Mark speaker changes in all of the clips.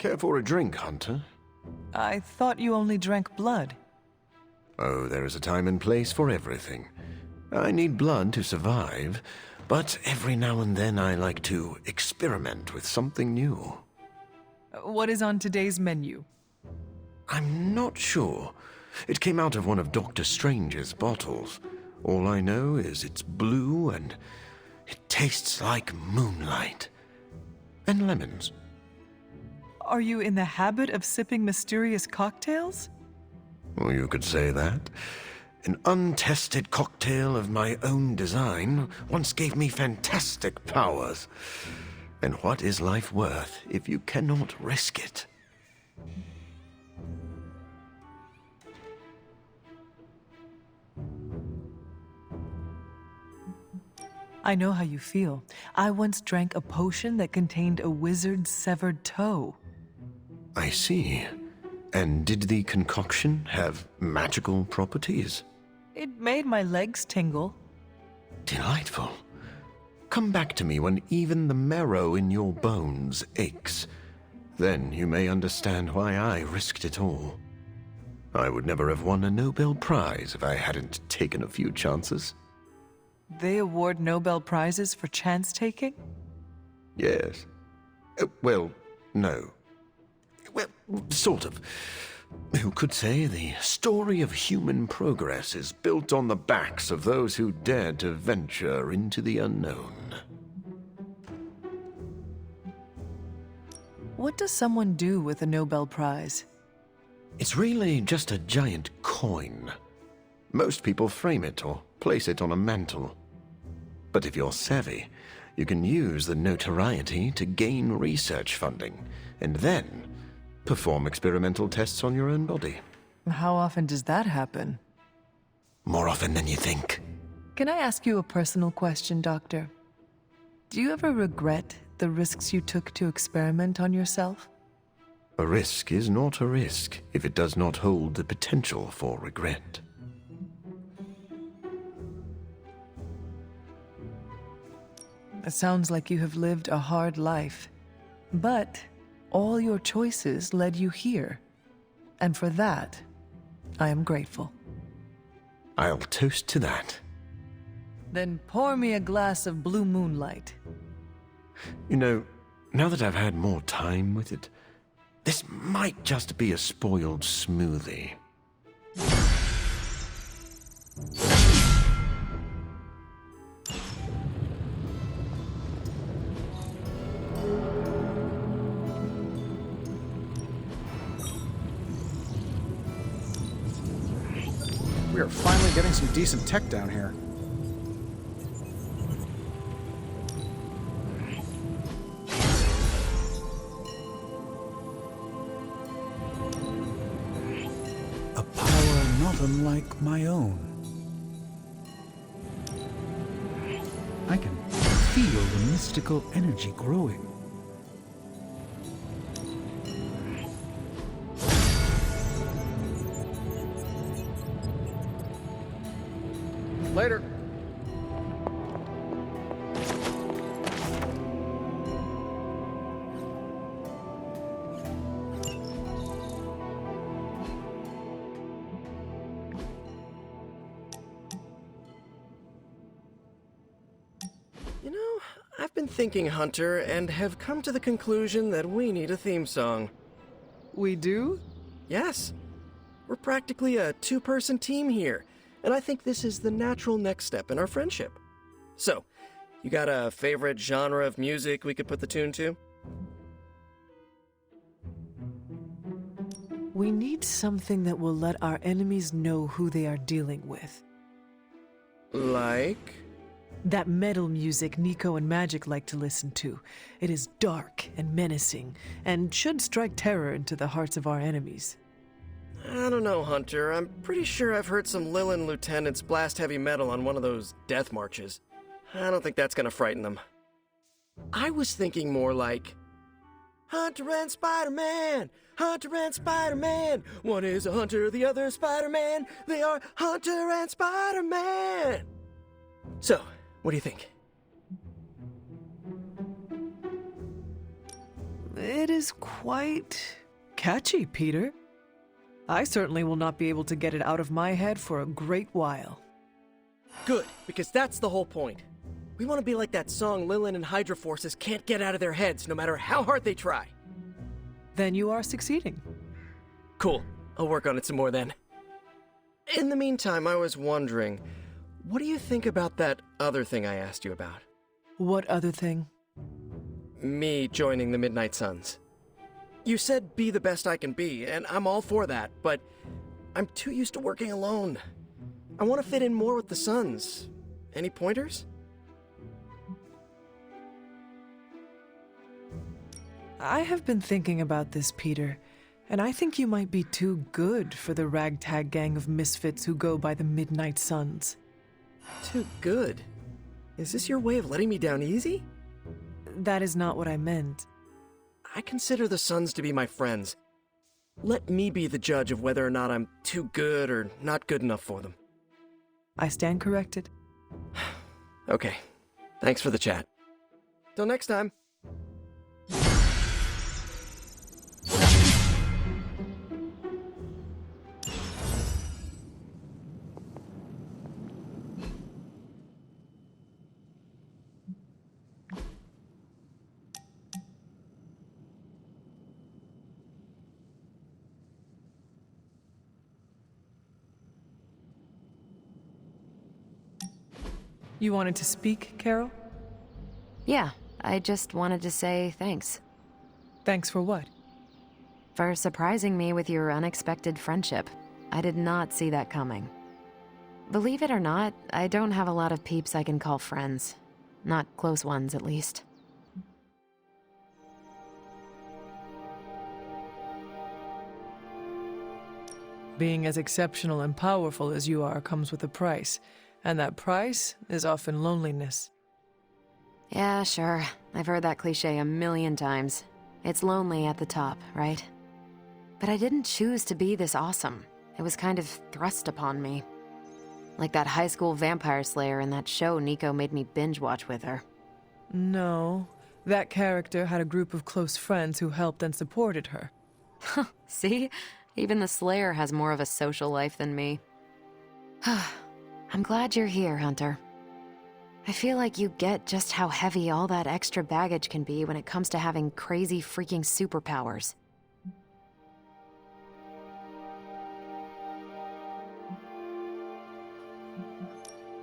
Speaker 1: Care for a drink, Hunter?
Speaker 2: I thought you only drank blood.
Speaker 1: Oh, there is a time and place for everything. I need blood to survive, but every now and then I like to experiment with something new.
Speaker 2: What is on today's menu?
Speaker 1: I'm not sure. It came out of one of Dr. Strange's bottles. All I know is it's blue and it tastes like moonlight. And lemons.
Speaker 2: Are you in the habit of sipping mysterious cocktails?
Speaker 1: Well, you could say that. An untested cocktail of my own design once gave me fantastic powers. And what is life worth if you cannot risk it?
Speaker 2: I know how you feel. I once drank a potion that contained a wizard's severed toe.
Speaker 1: I see. And did the concoction have magical properties?
Speaker 2: It made my legs tingle.
Speaker 1: Delightful. Come back to me when even the marrow in your bones aches. Then you may understand why I risked it all. I would never have won a Nobel Prize if I hadn't taken a few chances.
Speaker 2: They award Nobel Prizes for chance-taking?
Speaker 1: Yes. Well, no. Well, sort of. Who could say the story of human progress is built on the backs of those who dared to venture into the unknown?
Speaker 2: What does someone do with a Nobel Prize?
Speaker 1: It's really just a giant coin. Most people frame it or place it on a mantle. But if you're savvy, you can use the notoriety to gain research funding, and then perform experimental tests on your own body.
Speaker 2: How often does that happen?
Speaker 1: More often than you think.
Speaker 2: Can I ask you a personal question, Doctor? Do you ever regret the risks you took to experiment on yourself?
Speaker 1: A risk is not a risk if it does not hold the potential for regret.
Speaker 2: It sounds like you have lived a hard life, but all your choices led you here. And for that, I am grateful.
Speaker 1: I'll toast to that.
Speaker 2: Then pour me a glass of blue moonlight.
Speaker 1: You know, now that I've had more time with it, this might just be a spoiled smoothie.
Speaker 3: We are finally getting some decent tech down here. A power not unlike my own. I can feel the mystical energy growing. Later.
Speaker 4: You know, I've been thinking, Hunter, and have come to the conclusion that we need a theme song.
Speaker 2: We do?
Speaker 4: Yes. We're practically a two-person team here, and I think this is the natural next step in our friendship. So, you got a favorite genre of music we could put the tune to?
Speaker 2: We need something that will let our enemies know who they are dealing with.
Speaker 4: Like?
Speaker 2: That metal music Nico and Magic like to listen to. It is dark and menacing, and should strike terror into the hearts of our enemies.
Speaker 4: I don't know, Hunter. I'm pretty sure I've heard some Lilin lieutenants blast heavy metal on one of those death marches. I don't think that's gonna frighten them. I was thinking more like, Hunter and Spider-Man! Hunter and Spider-Man! One is a hunter, the other is Spider-Man! They are Hunter and Spider-Man! So, what do you think?
Speaker 2: it is quite catchy, Peter. I certainly will not be able to get it out of my head for a great while.
Speaker 4: Good, because that's the whole point. We want to be like that song Lilin and Hydra Forces can't get out of their heads no matter how hard they try.
Speaker 2: Then you are succeeding.
Speaker 4: Cool. I'll work on it some more then. In the meantime, I was wondering, what do you think about that other thing I asked you about?
Speaker 2: What other thing?
Speaker 4: Me joining the Midnight Suns. You said be the best I can be, and I'm all for that, but I'm too used to working alone. I want to fit in more with the Suns. Any pointers?
Speaker 2: I have been thinking about this, Peter, and I think you might be too good for the ragtag gang of misfits who go by the Midnight Suns.
Speaker 4: Too good? Is this your way of letting me down easy?
Speaker 2: That is not what I meant.
Speaker 4: I consider the Suns to be my friends. Let me be the judge of whether or not I'm too good or not good enough for them.
Speaker 2: I stand corrected.
Speaker 4: Okay. Thanks for the chat. Till next time.
Speaker 2: You wanted to speak, Carol?
Speaker 5: Yeah, I just wanted to say thanks.
Speaker 2: Thanks for what?
Speaker 5: For surprising me with your unexpected friendship. I did not see that coming. Believe it or not, I don't have a lot of peeps I can call friends. Not close ones, at least.
Speaker 2: Being as exceptional and powerful as you are comes with a price, and that price is often loneliness.
Speaker 5: Yeah, sure. I've heard that cliche a million times. It's lonely at the top, right? But I didn't choose to be this awesome. It was kind of thrust upon me. Like that high school vampire slayer in that show Nico made me binge watch with her.
Speaker 2: No, that character had a group of close friends who helped and supported her.
Speaker 5: See? Even the Slayer has more of a social life than me. I'm glad you're here, Hunter. I feel like you get just how heavy all that extra baggage can be when it comes to having crazy freaking superpowers.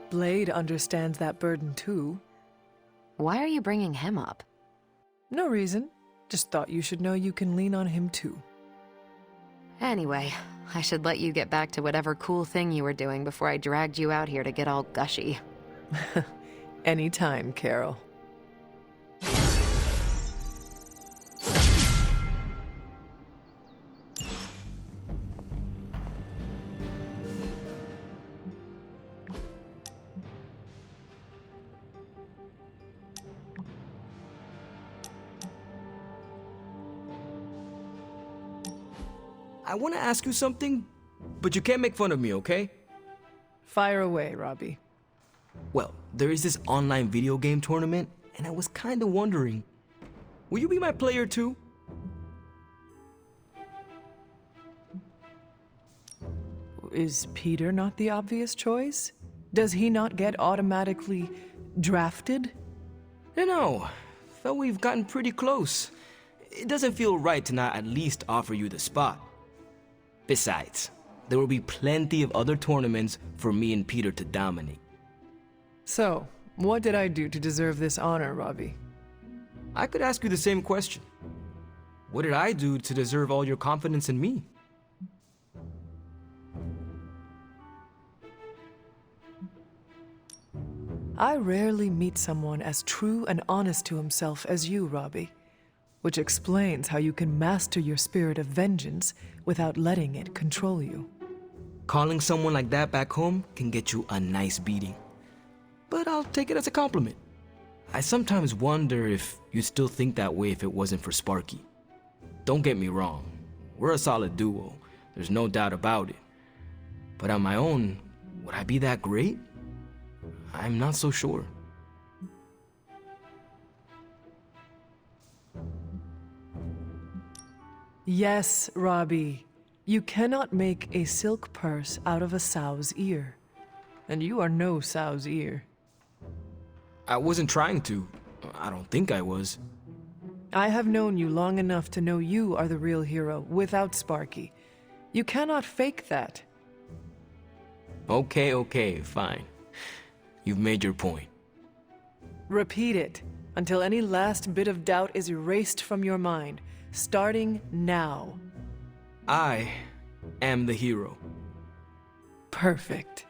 Speaker 2: Blade understands that burden too.
Speaker 5: Why are you bringing him up?
Speaker 2: No reason. Just thought you should know you can lean on him too.
Speaker 5: Anyway, I should let you get back to whatever cool thing you were doing before I dragged you out here to get all gushy.
Speaker 2: Anytime, Carol.
Speaker 6: I want to ask you something, but you can't make fun of me, okay?
Speaker 2: Fire away, Robbie.
Speaker 6: Well, there is this online video game tournament, and I was kind of wondering, will you be my player too?
Speaker 2: Is Peter not the obvious choice? Does he not get automatically drafted?
Speaker 6: No, felt we've gotten pretty close. It doesn't feel right to not at least offer you the spot. Besides, there will be plenty of other tournaments for me and Peter to dominate.
Speaker 2: So, what did I do to deserve this honor, Robbie?
Speaker 6: I could ask you the same question. What did I do to deserve all your confidence in me?
Speaker 2: I rarely meet someone as true and honest to himself as you, Robbie, which explains how you can master your spirit of vengeance without letting it control you.
Speaker 6: Calling someone like that back home can get you a nice beating. But I'll take it as a compliment. I sometimes wonder if you'd still think that way if it wasn't for Sparky. Don't get me wrong, we're a solid duo, there's no doubt about it. But on my own, would I be that great? I'm not so sure.
Speaker 2: Yes, Robbie. You cannot make a silk purse out of a sow's ear. And you are no sow's ear.
Speaker 6: I wasn't trying to. I don't think I was.
Speaker 2: I have known you long enough to know you are the real hero without Sparky. You cannot fake that.
Speaker 6: Okay, fine. You've made your point.
Speaker 2: Repeat it until any last bit of doubt is erased from your mind, starting now.
Speaker 6: I am the hero.
Speaker 2: Perfect.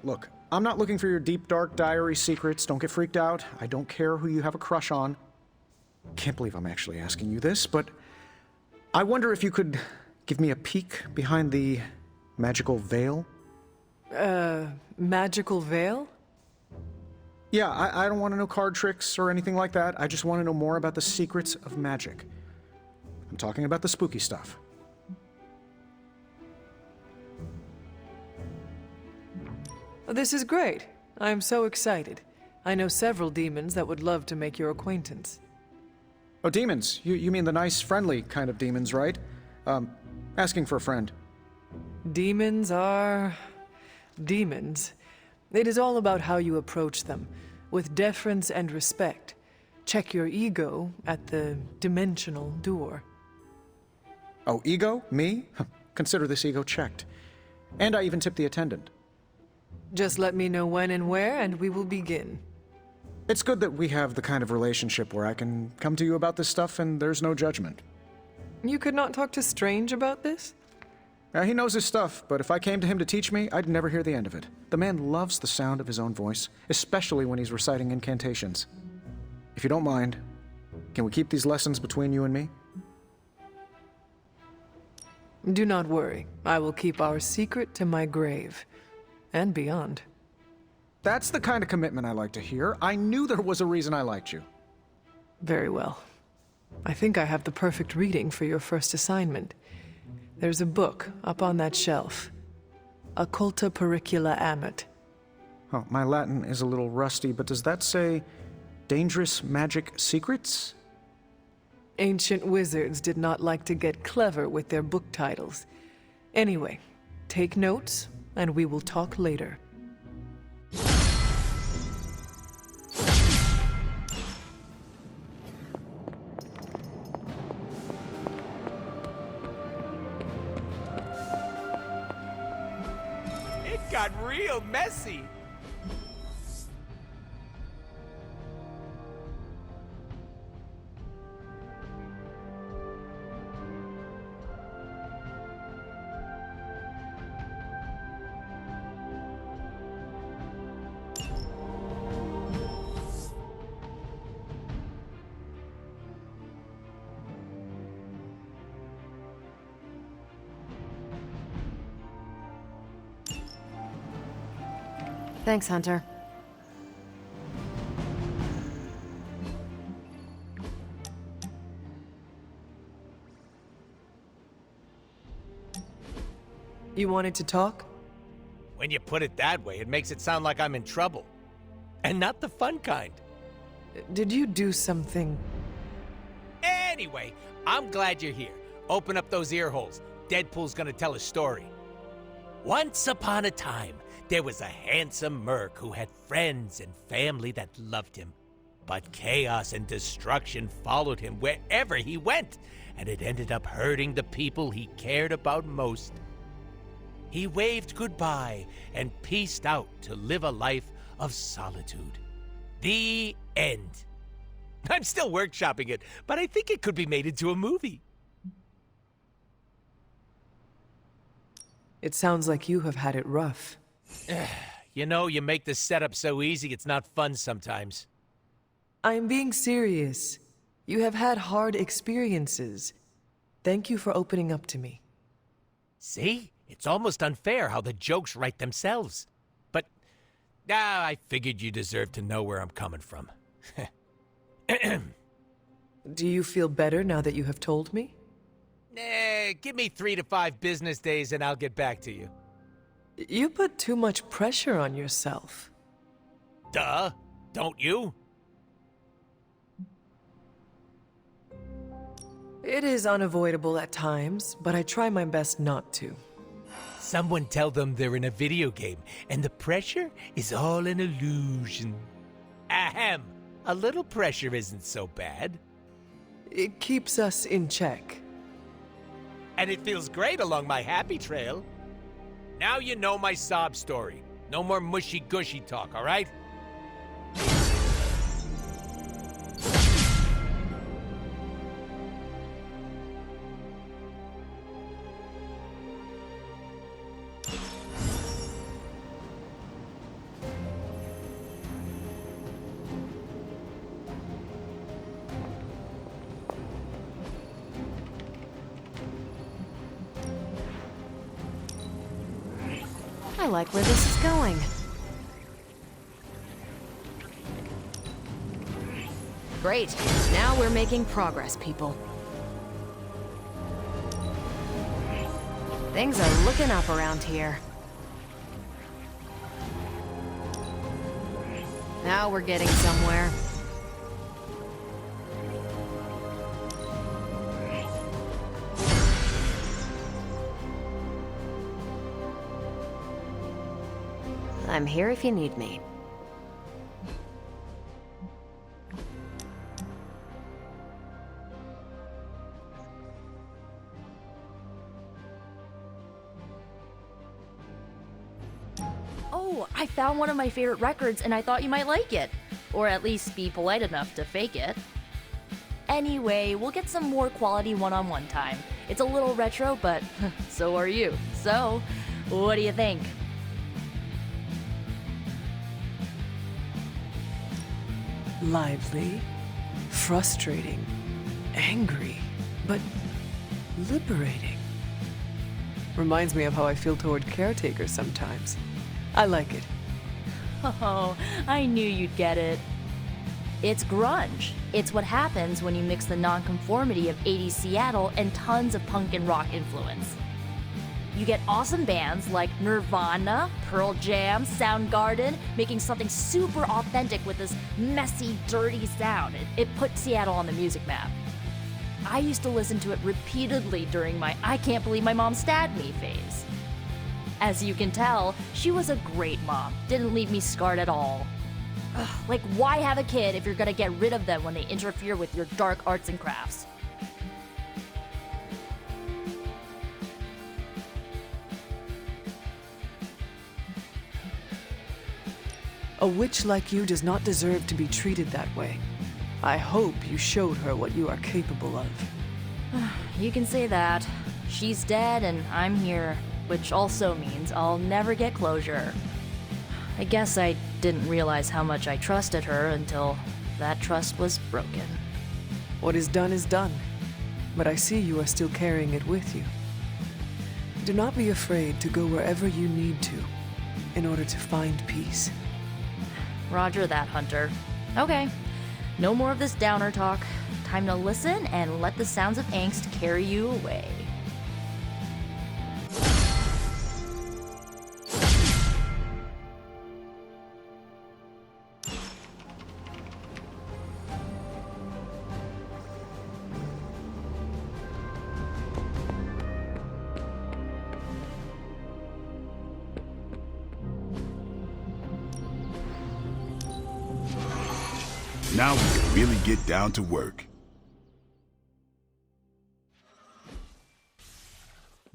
Speaker 7: Look, I'm not looking for your deep, dark diary secrets. Don't get freaked out. I don't care who you have a crush on. Can't believe I'm actually asking you this, but I wonder if you could give me a peek behind the magical veil?
Speaker 2: Magical veil?
Speaker 7: Yeah, I don't want to know card tricks or anything like that. I just want to know more about the secrets of magic. I'm talking about the spooky stuff.
Speaker 2: This is great. I am so excited. I know several demons that would love to make your acquaintance.
Speaker 7: Oh, demons. You mean the nice, friendly kind of demons, right? Asking for a friend.
Speaker 2: Demons are... demons. It is all about how you approach them, with deference and respect. Check your ego at the dimensional door.
Speaker 7: Oh, ego? Me? Consider this ego checked. And I even tipped the attendant.
Speaker 2: Just let me know when and where, and we will begin.
Speaker 7: It's good that we have the kind of relationship where I can come to you about this stuff and there's no judgment.
Speaker 2: You could not talk to Strange about this?
Speaker 7: He knows his stuff, but if I came to him to teach me, I'd never hear the end of it. The man loves the sound of his own voice, especially when he's reciting incantations. If you don't mind, can we keep these lessons between you and me?
Speaker 2: Do not worry. I will keep our secret to my grave. And beyond.
Speaker 7: That's the kind of commitment I like to hear. I knew there was a reason I liked you.
Speaker 2: Very well. I think I have the perfect reading for your first assignment. There's a book up on that shelf. Occulta Pericula Amet.
Speaker 7: Oh, my Latin is a little rusty, but does that say dangerous magic secrets?
Speaker 2: Ancient wizards did not like to get clever with their book titles. Anyway, take notes, and we will talk later.
Speaker 8: It got real messy.
Speaker 5: Thanks, Hunter.
Speaker 2: You wanted to talk?
Speaker 8: When you put it that way, it makes it sound like I'm in trouble. And not the fun kind.
Speaker 2: Did you do something?
Speaker 8: Anyway, I'm glad you're here. Open up those ear holes. Deadpool's gonna tell a story. Once upon a time, there was a handsome merc who had friends and family that loved him. But chaos and destruction followed him wherever he went, and it ended up hurting the people he cared about most. He waved goodbye and peaced out to live a life of solitude. The end. I'm still workshopping it, but I think it could be made into a movie.
Speaker 2: It sounds like you have had it rough.
Speaker 8: You know, you make the setup so easy, it's not fun sometimes.
Speaker 2: I'm being serious. You have had hard experiences. Thank you for opening up to me.
Speaker 8: See? It's almost unfair how the jokes write themselves. But, I figured you deserved to know where I'm coming from.
Speaker 2: Do you feel better now that you have told me?
Speaker 8: Give me 3 to 5 business days and I'll get back to you.
Speaker 2: You put too much pressure on yourself.
Speaker 8: Duh, don't you?
Speaker 2: It is unavoidable at times, but I try my best not to.
Speaker 8: Someone tell them they're in a video game, and the pressure is all an illusion. Ahem! A little pressure isn't so bad.
Speaker 2: It keeps us in check.
Speaker 8: And it feels great along my happy trail. Now you know my sob story. No more mushy-gushy talk, all right?
Speaker 5: I like where this is going. Great. Now we're making progress, people. Things are looking up around here. Now we're getting somewhere. I'm here if you need me.
Speaker 9: Oh, I found one of my favorite records and I thought you might like it. Or at least be polite enough to fake it. Anyway, we'll get some more quality one-on-one time. It's a little retro, but so are you. So, what do you think?
Speaker 2: Lively, frustrating, angry, but liberating. Reminds me of how I feel toward caretakers sometimes. I like it.
Speaker 9: Oh, I knew you'd get it. It's grunge. It's what happens when you mix the nonconformity of 80s Seattle and tons of punk and rock influence. You get awesome bands like Nirvana, Pearl Jam, Soundgarden, making something super authentic with this messy, dirty sound. It put Seattle on the music map. I used to listen to it repeatedly during my I can't believe my mom stabbed me phase. As you can tell, she was a great mom. Didn't leave me scarred at all. Ugh, like, why have a kid if you're gonna get rid of them when they interfere with your dark arts and crafts?
Speaker 2: A witch like you does not deserve to be treated that way. I hope you showed her what you are capable of.
Speaker 9: You can say that. She's dead and I'm here, which also means I'll never get closure. I guess I didn't realize how much I trusted her until that trust was broken.
Speaker 2: What is done, but I see you are still carrying it with you. Do not be afraid to go wherever you need to in order to find peace.
Speaker 9: Roger that, Hunter. Okay, no more of this downer talk. Time to listen and let the sounds of angst carry you away.
Speaker 10: Now we can really get down to work.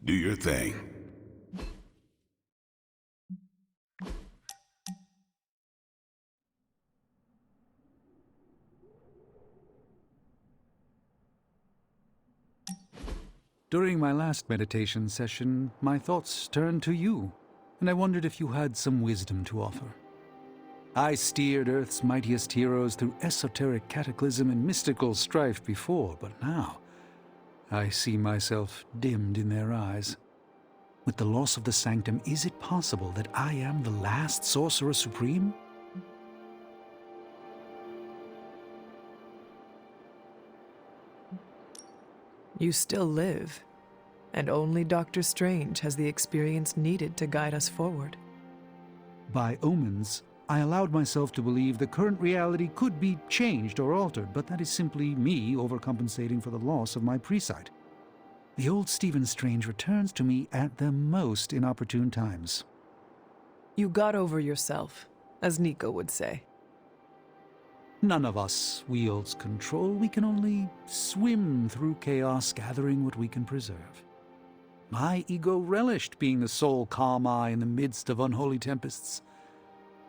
Speaker 10: Do your thing.
Speaker 3: During my last meditation session, my thoughts turned to you, and I wondered if you had some wisdom to offer. I steered Earth's mightiest heroes through esoteric cataclysm and mystical strife before, but now I see myself dimmed in their eyes. With the loss of the Sanctum, is it possible that I am the last Sorcerer Supreme?
Speaker 2: You still live, and only Doctor Strange has the experience needed to guide us forward.
Speaker 3: By omens, I allowed myself to believe the current reality could be changed or altered, but that is simply me overcompensating for the loss of my presight. The old Stephen Strange returns to me at the most inopportune times.
Speaker 2: You got over yourself, as Nico would say.
Speaker 3: None of us wields control. We can only swim through chaos, gathering what we can preserve. My ego relished being the sole calm eye in the midst of unholy tempests.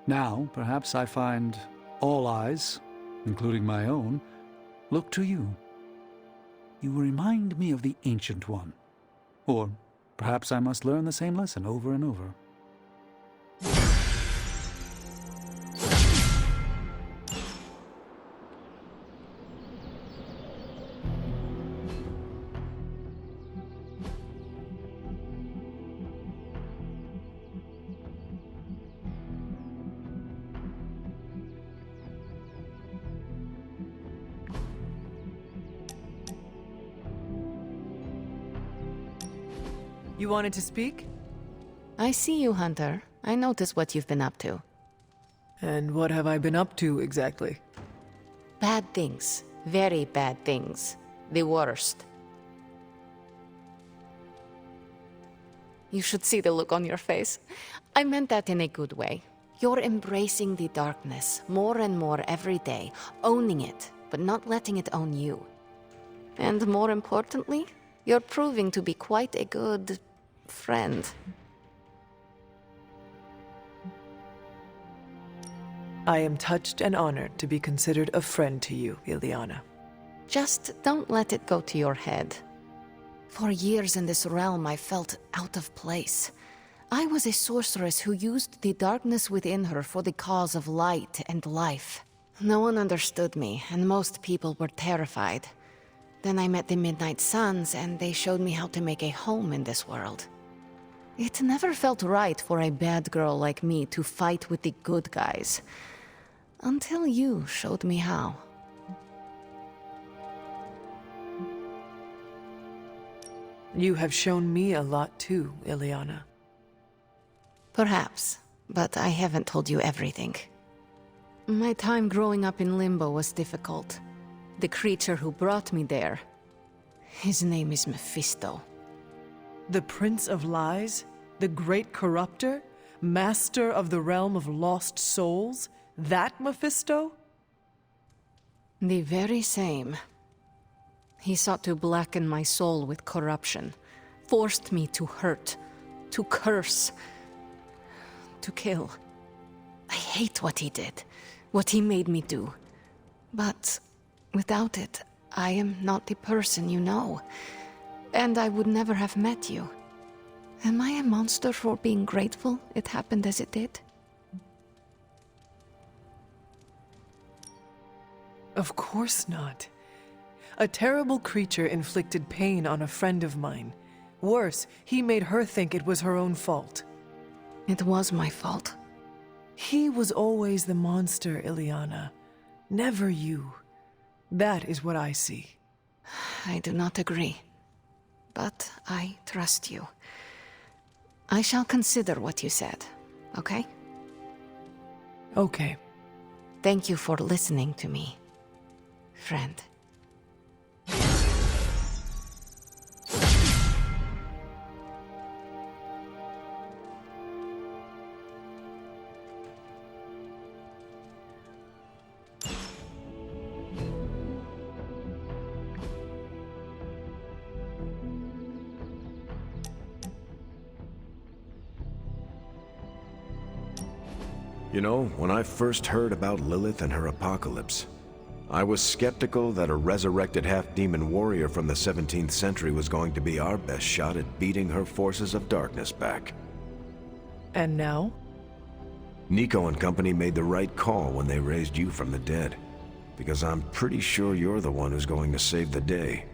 Speaker 3: Now, perhaps I find all eyes, including my own, look to you. You remind me of the Ancient One. Or perhaps I must learn the same lesson over and over.
Speaker 2: You wanted to speak?
Speaker 11: I see you, Hunter. I notice what you've been up to.
Speaker 2: And what have I been up to, exactly?
Speaker 11: Bad things. Very bad things. The worst. You should see the look on your face. I meant that in a good way. You're embracing the darkness more and more every day, owning it, but not letting it own you. And more importantly, you're proving to be quite a good friend.
Speaker 2: I am touched and honored to be considered a friend to you, Ileana.
Speaker 11: Just don't let it go to your head. For years in this realm, I felt out of place. I was a sorceress who used the darkness within her for the cause of light and life. No one understood me, and most people were terrified. Then I met the Midnight Suns, and they showed me how to make a home in this world. It never felt right for a bad girl like me to fight with the good guys. Until you showed me how.
Speaker 2: You have shown me a lot too, Ileana.
Speaker 11: Perhaps, but I haven't told you everything. My time growing up in Limbo was difficult. The creature who brought me there, his name is Mephisto.
Speaker 2: The Prince of Lies? The Great Corruptor? Master of the Realm of Lost Souls? That Mephisto?
Speaker 11: The very same. He sought to blacken my soul with corruption, forced me to hurt, to curse, to kill. I hate what he did, what he made me do. But without it, I am not the person you know, and I would never have met you. Am I a monster for being grateful it happened as it did?
Speaker 2: Of course not. A terrible creature inflicted pain on a friend of mine. Worse, he made her think it was her own fault.
Speaker 11: It was my fault.
Speaker 2: He was always the monster, Ileana. Never you. That is what I see.
Speaker 11: I do not agree. But I trust you. I shall consider what you said, okay?
Speaker 2: Okay.
Speaker 11: Thank you for listening to me, friend.
Speaker 1: You know, when I first heard about Lilith and her apocalypse, I was skeptical that a resurrected half-demon warrior from the 17th century was going to be our best shot at beating her forces of darkness back.
Speaker 2: And now?
Speaker 1: Nico and company made the right call when they raised you from the dead, because I'm pretty sure you're the one who's going to save the day.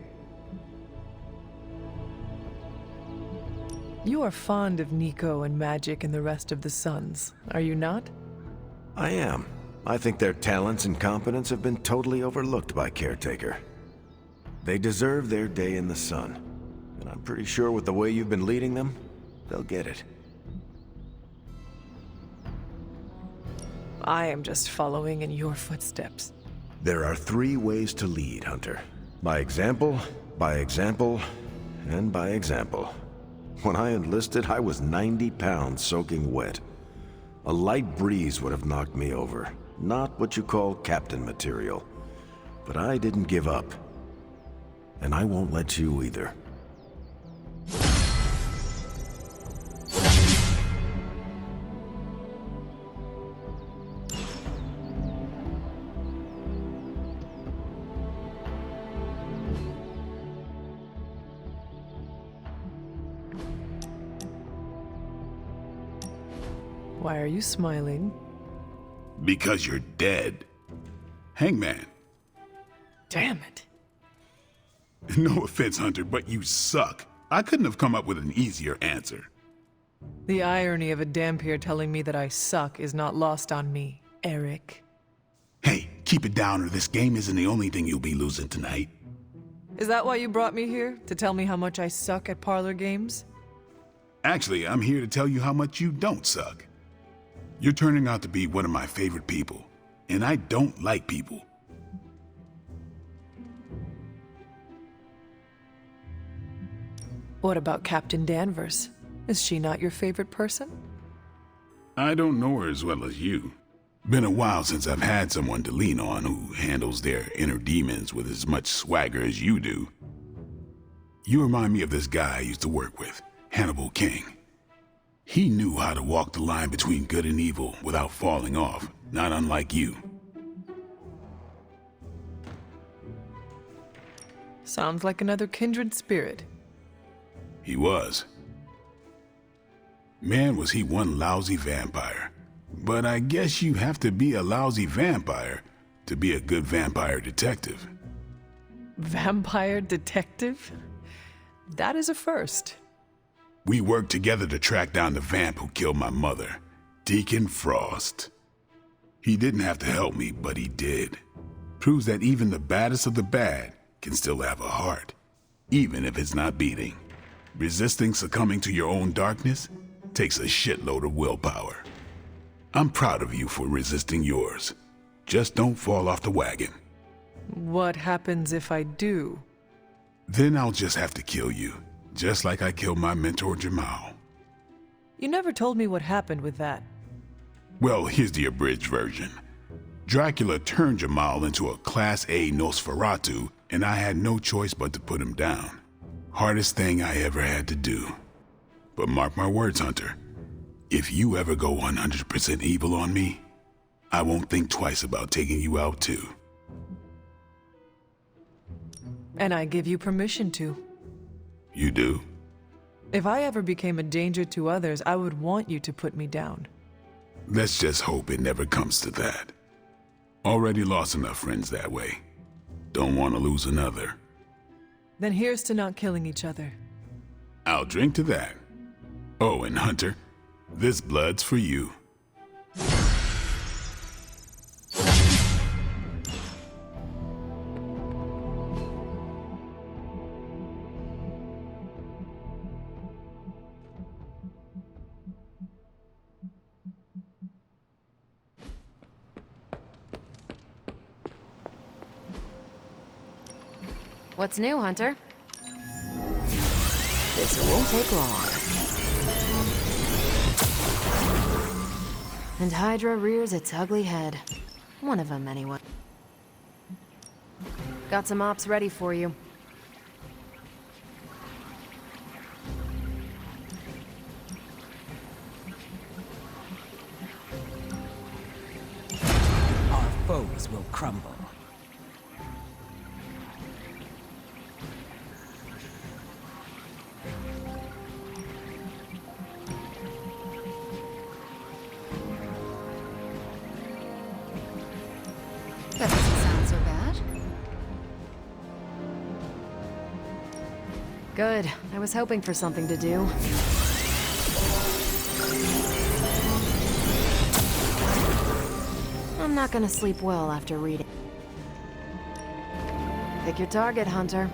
Speaker 2: You are fond of Nico and magic and the rest of the Sons, are you not?
Speaker 12: I am. I think their talents and competence have been totally overlooked by Caretaker. They deserve their day in the sun. And I'm pretty sure with the way you've been leading them, they'll get it.
Speaker 2: I am just following in your footsteps.
Speaker 12: There are 3 ways to lead, Hunter. By example, and by example. When I enlisted, I was 90 pounds soaking wet. A light breeze would have knocked me over. Not what you call captain material. But I didn't give up. And I won't let you either.
Speaker 2: Why are you smiling?
Speaker 10: Because you're dead. Hangman.
Speaker 2: Damn it.
Speaker 10: No offense, Hunter, but you suck. I couldn't have come up with an easier answer.
Speaker 2: The irony of a Dhampir telling me that I suck is not lost on me, Eric.
Speaker 10: Hey, keep it down or this game isn't the only thing you'll be losing tonight.
Speaker 2: Is that why you brought me here? To tell me how much I suck at parlor games?
Speaker 10: Actually, I'm here to tell you how much you don't suck. You're turning out to be one of my favorite people, and I don't like people.
Speaker 2: What about Captain Danvers? Is she not your favorite person?
Speaker 10: I don't know her as well as you. Been a while since I've had someone to lean on who handles their inner demons with as much swagger as you do. You remind me of this guy I used to work with, Hannibal King. He knew how to walk the line between good and evil without falling off, not unlike you.
Speaker 2: Sounds like another kindred spirit.
Speaker 10: He was. Man, was he one lousy vampire. But I guess you have to be a lousy vampire to be a good vampire detective.
Speaker 2: Vampire detective? That is a first.
Speaker 10: We worked together to track down the vamp who killed my mother, Deacon Frost. He didn't have to help me, but he did. Proves that even the baddest of the bad can still have a heart, even if it's not beating. Resisting succumbing to your own darkness takes a shitload of willpower. I'm proud of you for resisting yours. Just don't fall off the wagon.
Speaker 2: What happens if I do?
Speaker 10: Then I'll just have to kill you, just like I killed my mentor Jamal.
Speaker 2: You never told me what happened with that.
Speaker 10: Well, here's the abridged version. Dracula turned Jamal into a Class A Nosferatu, and I had no choice but to put him down. Hardest thing I ever had to do. But mark my words, Hunter. If you ever go 100% evil on me, I won't think twice about taking you out too.
Speaker 2: And I give you permission to.
Speaker 10: You do?
Speaker 2: If I ever became a danger to others, I would want you to put me down.
Speaker 10: Let's just hope it never comes to that. Already lost enough friends that way. Don't want to lose another.
Speaker 2: Then here's to not killing each other.
Speaker 10: I'll drink to that. Oh, and Hunter, this blood's for you.
Speaker 5: What's new, Hunter? This won't take long. And Hydra rears its ugly head. One of them, anyway. Got some ops ready for you.
Speaker 13: Our foes will crumble.
Speaker 11: That doesn't sound so bad.
Speaker 5: Good. I was hoping for something to do. I'm not gonna sleep well after reading. Pick your target, Hunter.